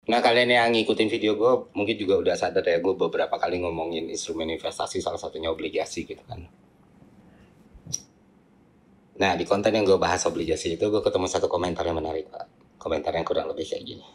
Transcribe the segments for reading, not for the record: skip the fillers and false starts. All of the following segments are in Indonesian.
Nah, kalian yang ngikutin video gue mungkin juga udah sadar ya, gue beberapa kali ngomongin instrumen investasi, salah satunya obligasi gitu kan. Nah, di konten yang gue bahas obligasi itu, gue ketemu satu komentar yang menarik, Pak. Komentar yang kurang lebih kayak gini.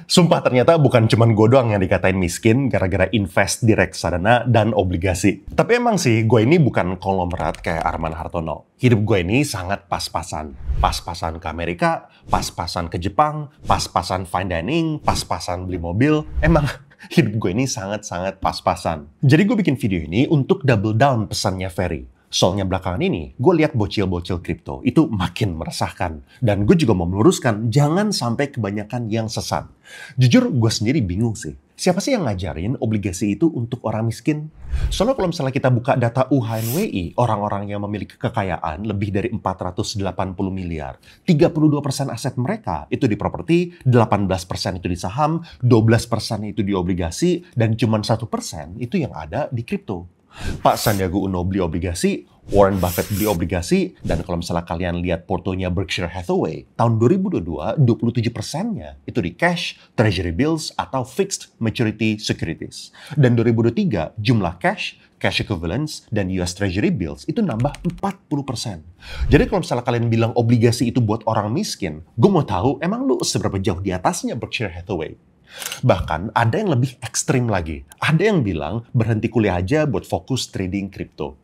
Sumpah ternyata bukan cuman gue doang yang dikatain miskin gara-gara invest di reksadana dan obligasi. Tapi emang sih, gue ini bukan konglomerat kayak Arman Hartono. Hidup gue ini sangat pas-pasan. Pas-pasan ke Amerika, pas-pasan ke Jepang, pas-pasan fine dining, pas-pasan beli mobil. Emang hidup gue ini sangat-sangat pas-pasan. Jadi gue bikin video ini untuk double down pesannya Ferry. Soalnya belakangan ini, gue lihat bocil-bocil kripto itu makin meresahkan. Dan gue juga mau meluruskan, jangan sampai kebanyakan yang sesat. Jujur, gue sendiri bingung sih. Siapa sih yang ngajarin obligasi itu untuk orang miskin? Soalnya kalau misalnya kita buka data UHNWI, orang-orang yang memiliki kekayaan lebih dari 480 miliar, 32% aset mereka itu di properti, 18% itu di saham, 12% itu di obligasi, dan cuma 1% itu yang ada di kripto. Pak Sandiaga Uno beli obligasi, Warren Buffett beli obligasi, dan kalau misalnya kalian lihat portonya Berkshire Hathaway, tahun 2022, 27%-nya itu di cash, treasury bills, atau fixed maturity securities. Dan 2023, jumlah cash equivalents, dan US Treasury bills itu nambah 40%. Jadi kalau misalnya kalian bilang obligasi itu buat orang miskin, gue mau tahu emang lu seberapa jauh di atasnya Berkshire Hathaway? Bahkan ada yang lebih ekstrim lagi. Ada yang bilang berhenti kuliah aja buat fokus trading kripto.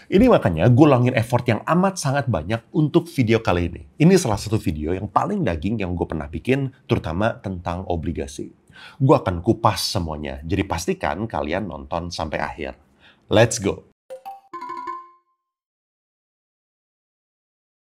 Ini makanya gue langin effort yang amat sangat banyak untuk video kali ini. Ini salah satu video yang paling daging yang gue pernah bikin, terutama tentang obligasi. Gue akan kupas semuanya, jadi pastikan kalian nonton sampai akhir. Let's go!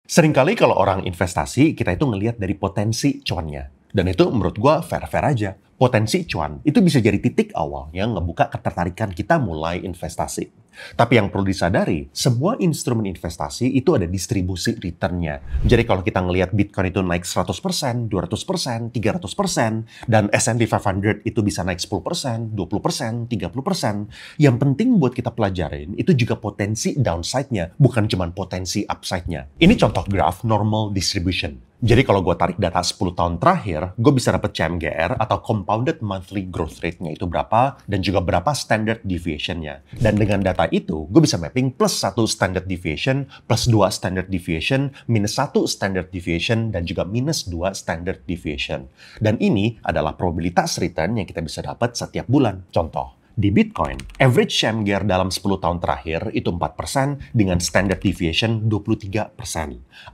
Seringkali kalau orang investasi, kita itu ngelihat dari potensi cuannya. Dan itu menurut gue fair-fair aja. Potensi cuan itu bisa jadi titik awal yang ngebuka ketertarikan kita mulai investasi. Tapi yang perlu disadari, semua instrumen investasi itu ada distribusi return-nya. Jadi kalau kita ngelihat Bitcoin itu naik 100%, 200%, 300%, dan S&P 500 itu bisa naik 10%, 20%, 30%, yang penting buat kita pelajarin itu juga potensi downside-nya, bukan cuma potensi upside-nya. Ini contoh graph normal distribution. Jadi kalau gue tarik data 10 tahun terakhir, gue bisa dapat CMGR atau Compounded Monthly Growth Rate-nya itu berapa, dan juga berapa Standard Deviation-nya. Dan dengan data itu, gue bisa mapping plus 1 Standard Deviation, plus 2 Standard Deviation, minus 1 Standard Deviation, dan juga minus 2 Standard Deviation. Dan ini adalah probabilitas return yang kita bisa dapat setiap bulan. Contoh. Di Bitcoin, average CMGR dalam 10 tahun terakhir itu 4% dengan standard deviation 23%.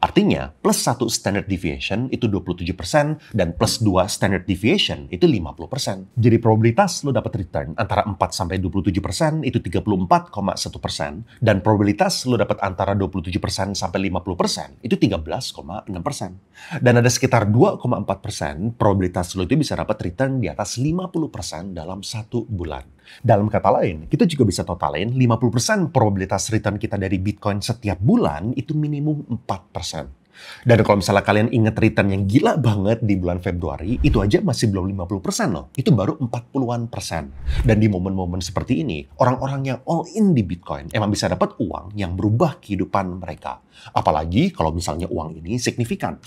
Artinya, plus 1 standard deviation itu 27% dan plus 2 standard deviation itu 50%. Jadi probabilitas lo dapat return antara 4-27% itu 34,1% dan probabilitas lo dapat antara 27% sampai 50% itu 13,6%. Dan ada sekitar 2,4% probabilitas lo itu bisa dapat return di atas 50% dalam 1 bulan. Dalam kata lain, kita juga bisa totalin 50% probabilitas return kita dari Bitcoin setiap bulan itu minimum 4%. Dan kalau misalnya kalian ingat return yang gila banget di bulan Februari, itu aja masih belum 50% loh. Itu baru 40-an%. Dan di momen-momen seperti ini, orang-orang yang all in di Bitcoin emang bisa dapat uang yang berubah kehidupan mereka. Apalagi kalau misalnya uang ini signifikan.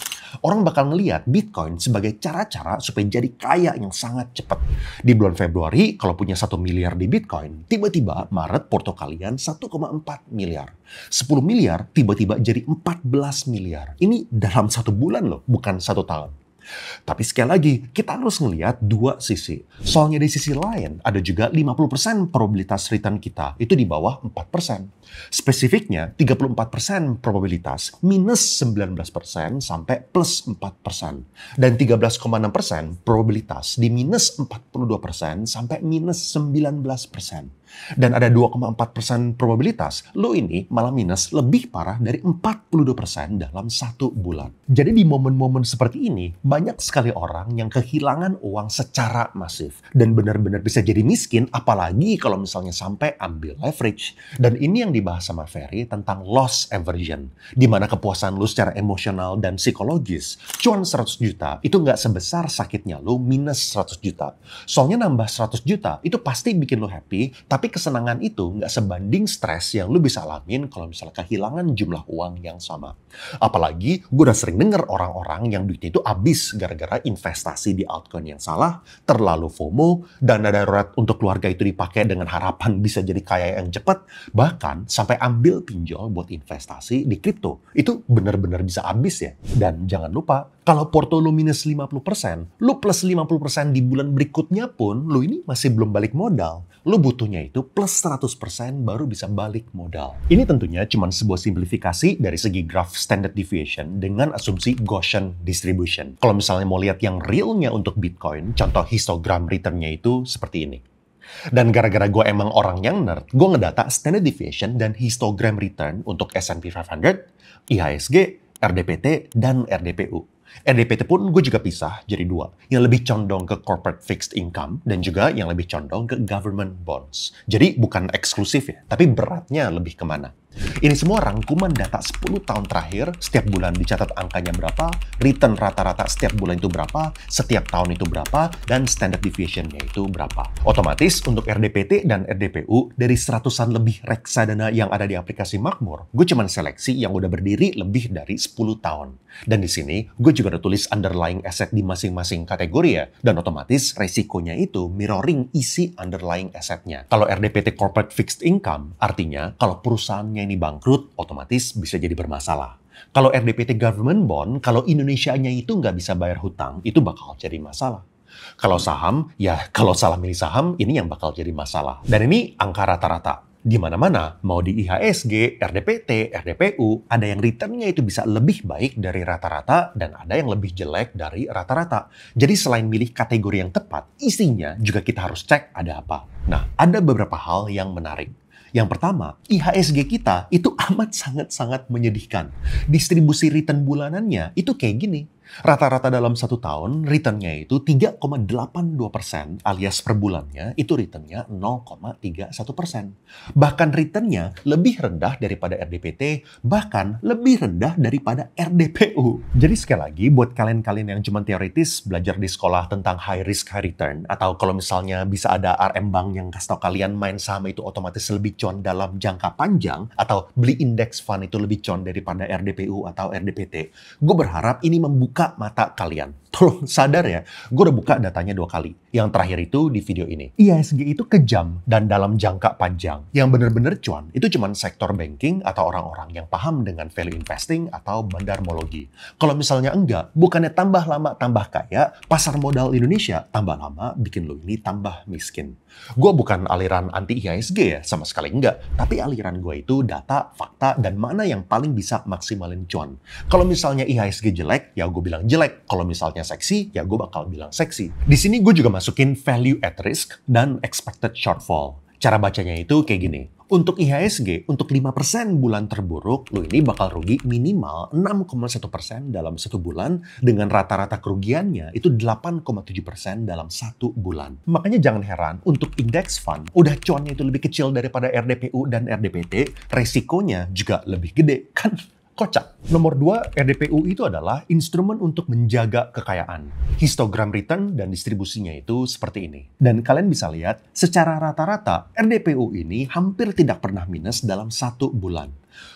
Orang bakal ngelihat Bitcoin sebagai cara-cara supaya jadi kaya yang sangat cepat. Di bulan Februari, kalau punya 1 miliar di Bitcoin, tiba-tiba Maret porto kalian 1,4 miliar. 10 miliar tiba-tiba jadi 14 miliar. Ini dalam 1 bulan loh, bukan 1 tahun. Tapi sekali lagi, kita harus ngelihat dua sisi. Soalnya di sisi lain, ada juga 50% probabilitas return kita itu di bawah 4%. Spesifiknya, 34% probabilitas minus 19% sampai plus 4%. Dan 13,6% probabilitas di minus 42% sampai minus 19%. Dan ada 2,4% probabilitas lo ini malah minus lebih parah dari 42% dalam 1 bulan. Jadi di momen-momen seperti ini, banyak sekali orang yang kehilangan uang secara masif. Dan benar-benar bisa jadi miskin, apalagi kalau misalnya sampai ambil leverage. Dan ini yang dibahas sama Ferry tentang loss aversion. Di mana kepuasan lo secara emosional dan psikologis, cuan 100 juta itu nggak sebesar sakitnya lo minus 100 juta. Soalnya nambah 100 juta itu pasti bikin lo happy, Tapi kesenangan itu nggak sebanding stres yang lu bisa alamin kalau misalnya kehilangan jumlah uang yang sama. Apalagi gue udah sering denger orang-orang yang duitnya itu habis gara-gara investasi di altcoin yang salah, terlalu FOMO, dana darurat untuk keluarga itu dipakai dengan harapan bisa jadi kaya yang cepat, bahkan sampai ambil pinjol buat investasi di kripto. Itu benar-benar bisa habis ya. Dan jangan lupa, kalau porto lu minus 50%, lu plus 50% di bulan berikutnya pun, lu ini masih belum balik modal. Lu butuhnya itu plus 100% baru bisa balik modal. Ini tentunya cuma sebuah simplifikasi dari segi graph standard deviation dengan asumsi Gaussian distribution. Kalau misalnya mau lihat yang realnya untuk Bitcoin, contoh histogram return-nya itu seperti ini. Dan gara-gara gue emang orang yang nerd, gue ngedata standard deviation dan histogram return untuk S&P 500, IHSG, RDPT, dan RDPU. RDPT pun gue juga pisah jadi dua. Yang lebih condong ke corporate fixed income dan juga yang lebih condong ke government bonds. Jadi bukan eksklusif ya, tapi beratnya lebih kemana. Ini semua rangkuman data 10 tahun terakhir, setiap bulan dicatat angkanya berapa, return rata-rata setiap bulan itu berapa, setiap tahun itu berapa, dan standard deviation-nya itu berapa. Otomatis untuk RDPT dan RDPU, dari seratusan lebih reksadana yang ada di aplikasi Makmur, gue cuma seleksi yang udah berdiri lebih dari 10 tahun. Dan di sini, gue juga udah tulis underlying asset di masing-masing kategori ya, dan otomatis resikonya itu mirroring isi underlying assetnya. Kalau RDPT corporate fixed income, artinya kalau perusahaannya ini bangkrut, otomatis bisa jadi bermasalah. Kalau RDPT government bond, kalau Indonesianya itu nggak bisa bayar hutang, itu bakal jadi masalah. Kalau saham, ya kalau salah milih saham, ini yang bakal jadi masalah. Dan ini angka rata-rata. Di mana-mana, mau di IHSG, RDPT, RDPU, ada yang returnnya itu bisa lebih baik dari rata-rata dan ada yang lebih jelek dari rata-rata. Jadi selain milih kategori yang tepat, isinya juga kita harus cek ada apa. Nah, ada beberapa hal yang menarik. Yang pertama, IHSG kita itu amat sangat-sangat menyedihkan. Distribusi return bulanannya itu kayak gini. Rata-rata dalam 1 tahun, returnnya itu 3,82% alias per bulannya itu returnnya 0,31%. Bahkan returnnya lebih rendah daripada RDPT, bahkan lebih rendah daripada RDPU. Jadi sekali lagi, buat kalian-kalian yang cuma teoritis belajar di sekolah tentang high risk, high return, atau kalau misalnya bisa ada RM Bank yang kasih tau kalian main saham itu otomatis lebih cuan dalam jangka panjang, atau beli index fund itu lebih cuan daripada RDPU atau RDPT, gue berharap ini membuka mata kalian. Tolong sadar ya, gue udah buka datanya 2 kali. Yang terakhir itu di video ini. IHSG itu kejam dan dalam jangka panjang. Yang bener-bener cuan, itu cuma sektor banking atau orang-orang yang paham dengan value investing atau bandarmologi. Kalau misalnya enggak, bukannya tambah lama tambah kaya, pasar modal Indonesia tambah lama bikin lo ini tambah miskin. Gue bukan aliran anti IHSG ya, sama sekali enggak. Tapi aliran gue itu data, fakta, dan mana yang paling bisa maksimalin cuan. Kalau misalnya IHSG jelek, ya gue bilang jelek. Kalau misalnya seksi, ya gue bakal bilang seksi. Di sini gue juga masukin value at risk dan expected shortfall. Cara bacanya itu kayak gini. Untuk IHSG, untuk 5% bulan terburuk, lo ini bakal rugi minimal 6,1% dalam 1 bulan dengan rata-rata kerugiannya itu 8,7% dalam 1 bulan. Makanya jangan heran, untuk index fund, udah cuannya itu lebih kecil daripada RDPU dan RDPT, resikonya juga lebih gede. Kan kocak. Nomor 2, RDPU itu adalah instrumen untuk menjaga kekayaan. Histogram return dan distribusinya itu seperti ini. Dan kalian bisa lihat, secara rata-rata RDPU ini hampir tidak pernah minus dalam 1 bulan.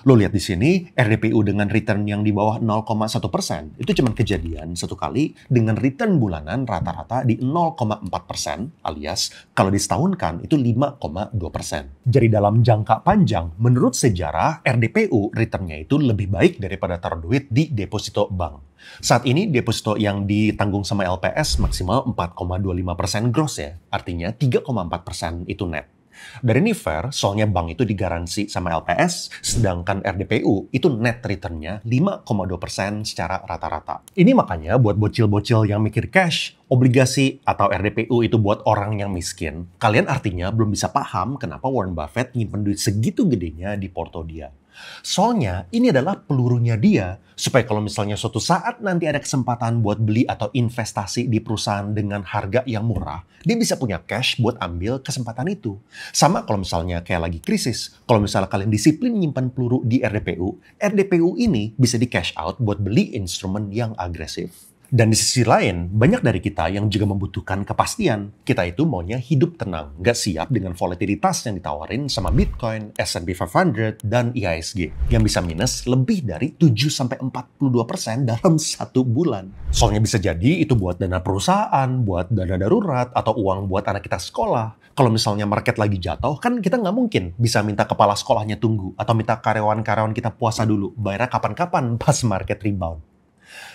Lo lihat di sini, RDPU dengan return yang di bawah 0,1% itu cuma kejadian 1 kali dengan return bulanan rata-rata di 0,4% alias kalau disetahunkan itu 5,2%. Jadi dalam jangka panjang, menurut sejarah RDPU returnnya itu lebih baik daripada taruh duit di deposito bank. Saat ini deposito yang ditanggung sama LPS maksimal 4,25% gross ya, artinya 3,4% itu net. Dan ini fair, soalnya bank itu digaransi sama LPS, sedangkan RDPU itu net returnnya 5,2% secara rata-rata. Ini makanya buat bocil-bocil yang mikir cash, obligasi atau RDPU itu buat orang yang miskin, kalian artinya belum bisa paham kenapa Warren Buffett nyimpen duit segitu gedenya di porto dia. Soalnya ini adalah pelurunya dia, supaya kalau misalnya suatu saat nanti ada kesempatan buat beli atau investasi di perusahaan dengan harga yang murah, dia bisa punya cash buat ambil kesempatan itu. Sama kalau misalnya kayak lagi krisis, kalau misalnya kalian disiplin nyimpan peluru di RDPU, RDPU ini bisa di cash out buat beli instrumen yang agresif. Dan di sisi lain, banyak dari kita yang juga membutuhkan kepastian. Kita itu maunya hidup tenang, nggak siap dengan volatilitas yang ditawarin sama Bitcoin, S&P 500, dan IHSG yang bisa minus lebih dari 7-42% dalam satu bulan. Soalnya bisa jadi itu buat dana perusahaan, buat dana darurat, atau uang buat anak kita sekolah. Kalau misalnya market lagi jatuh, kan kita nggak mungkin bisa minta kepala sekolahnya tunggu, atau minta karyawan-karyawan kita puasa dulu, bayarnya kapan-kapan pas market rebound.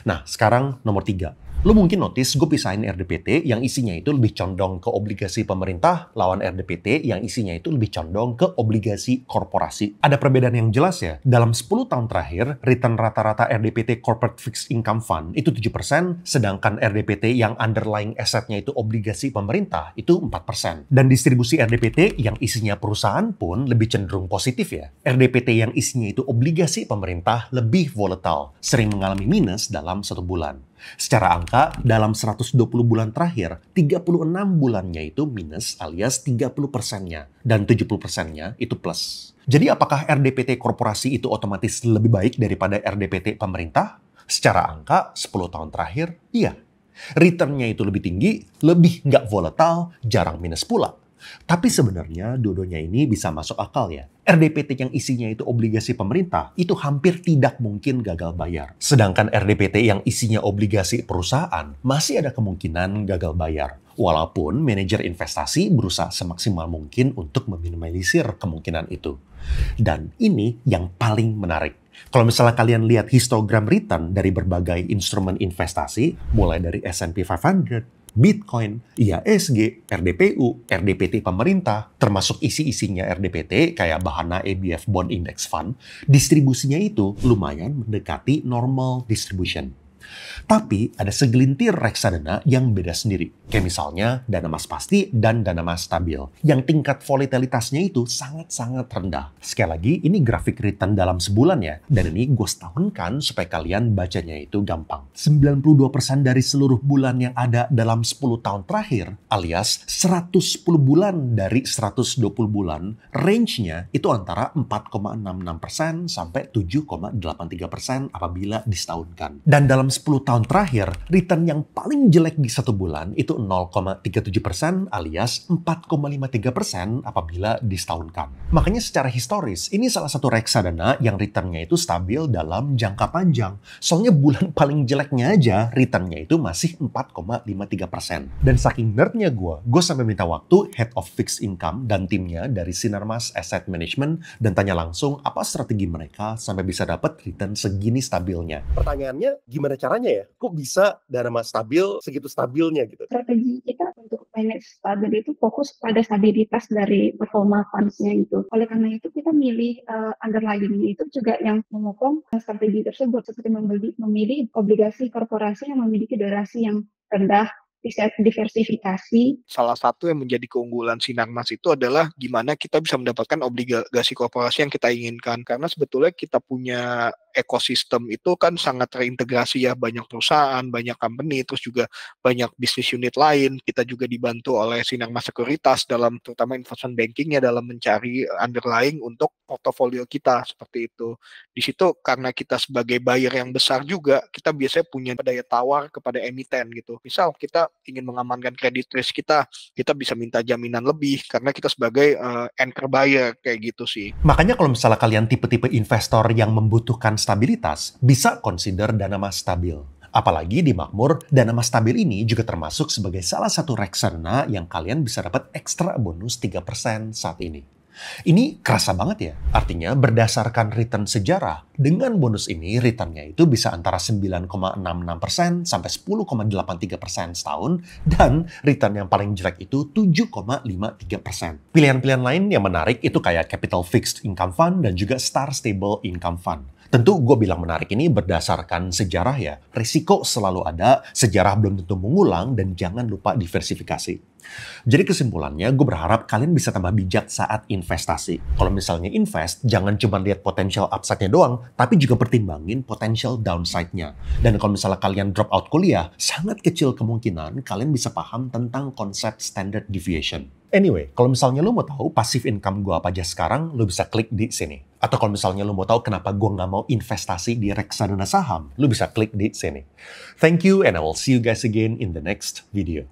Nah, sekarang nomor 3. Lo mungkin notice gue pisahin RDPT yang isinya itu lebih condong ke obligasi pemerintah lawan RDPT yang isinya itu lebih condong ke obligasi korporasi. Ada perbedaan yang jelas ya. Dalam 10 tahun terakhir, return rata-rata RDPT Corporate Fixed Income Fund itu 7%, sedangkan RDPT yang underlying assetnya itu obligasi pemerintah itu 4%. Dan distribusi RDPT yang isinya perusahaan pun lebih cenderung positif ya. RDPT yang isinya itu obligasi pemerintah lebih volatile, sering mengalami minus dalam 1 bulan. Secara angka, dalam 120 bulan terakhir, 36 bulannya itu minus alias 30%-nya, dan 70%-nya itu plus. Jadi apakah RDPT korporasi itu otomatis lebih baik daripada RDPT pemerintah? Secara angka, 10 tahun terakhir, iya. Return-nya itu lebih tinggi, lebih nggak volatile, jarang minus pula. Tapi sebenarnya dua-duanya ini bisa masuk akal ya. RDPT yang isinya itu obligasi pemerintah itu hampir tidak mungkin gagal bayar. Sedangkan RDPT yang isinya obligasi perusahaan masih ada kemungkinan gagal bayar. Walaupun manajer investasi berusaha semaksimal mungkin untuk meminimalisir kemungkinan itu. Dan ini yang paling menarik. Kalau misalnya kalian lihat histogram return dari berbagai instrumen investasi, mulai dari S&P 500, Bitcoin, IHSG, RDPU, RDPT pemerintah, termasuk isi-isinya RDPT kayak Bahana ABF Bond Index Fund, distribusinya itu lumayan mendekati normal distribution. Tapi ada segelintir reksadana yang beda sendiri. Kayak misalnya dana emas pasti dan dana emas stabil. Yang tingkat volatilitasnya itu sangat-sangat rendah. Sekali lagi, ini grafik return dalam sebulan ya. Dan ini gue setahunkan supaya kalian bacanya itu gampang. 92% dari seluruh bulan yang ada dalam 10 tahun terakhir, alias 110 bulan dari 120 bulan, range-nya itu antara 4,66% sampai 7,83% apabila disetahunkan. Dan dalam 10 tahun terakhir, return yang paling jelek di satu bulan itu 0,37% alias 4,53% apabila disetahunkan. Makanya secara historis, ini salah satu reksadana yang returnnya itu stabil dalam jangka panjang. Soalnya bulan paling jeleknya aja, returnnya itu masih 4,53%. Dan saking nerdnya gue sampai minta waktu Head of Fixed Income dan timnya dari Sinarmas Asset Management dan tanya langsung apa strategi mereka sampai bisa dapat return segini stabilnya. Pertanyaannya, gimana caranya ya? Kok bisa dana emas stabil segitu stabilnya gitu? Strategi kita untuk manage stabil itu fokus pada stabilitas dari performa funds-nya itu. Oleh karena itu kita milih underlying-nya itu juga yang memokong strategi tersebut seperti memilih obligasi korporasi yang memiliki durasi yang rendah, diversifikasi. Salah satu yang menjadi keunggulan Sinarmas itu adalah gimana kita bisa mendapatkan obligasi korporasi yang kita inginkan. Karena sebetulnya kita punya ekosistem itu kan sangat terintegrasi ya, banyak perusahaan, banyak company, terus juga banyak bisnis unit lain. Kita juga dibantu oleh Sinarmas Sekuritas dalam terutama investment bankingnya dalam mencari underlying untuk portofolio kita seperti itu. Di situ karena kita sebagai buyer yang besar juga, kita biasanya punya daya tawar kepada emiten gitu. Misal kita ingin mengamankan credit risk kita bisa minta jaminan lebih karena kita sebagai anchor buyer kayak gitu sih. Makanya kalau misalnya kalian tipe-tipe investor yang membutuhkan stabilitas, bisa consider dana emas stabil. Apalagi di Makmur, dana emas stabil ini juga termasuk sebagai salah satu reksadana yang kalian bisa dapat ekstra bonus 3% saat ini. Ini kerasa banget ya. Artinya berdasarkan return sejarah, dengan bonus ini returnnya itu bisa antara 9,66% sampai 10,83% setahun, dan return yang paling jelek itu 7,53%. Pilihan-pilihan lain yang menarik itu kayak Capital Fixed Income Fund dan juga Star Stable Income Fund. Tentu gue bilang menarik ini berdasarkan sejarah ya. Risiko selalu ada, sejarah belum tentu mengulang, dan jangan lupa diversifikasi. Jadi kesimpulannya, gue berharap kalian bisa tambah bijak saat investasi. Kalau misalnya invest, jangan cuma lihat potential upside-nya doang, tapi juga pertimbangin potential downside-nya. Dan kalau misalnya kalian drop out kuliah, sangat kecil kemungkinan kalian bisa paham tentang konsep standard deviation. Anyway, kalau misalnya lo mau tahu passive income gue apa aja sekarang, lo bisa klik di sini. Atau kalau misalnya lo mau tahu kenapa gue nggak mau investasi di reksadana saham, lo bisa klik di sini. Thank you and I will see you guys again in the next video.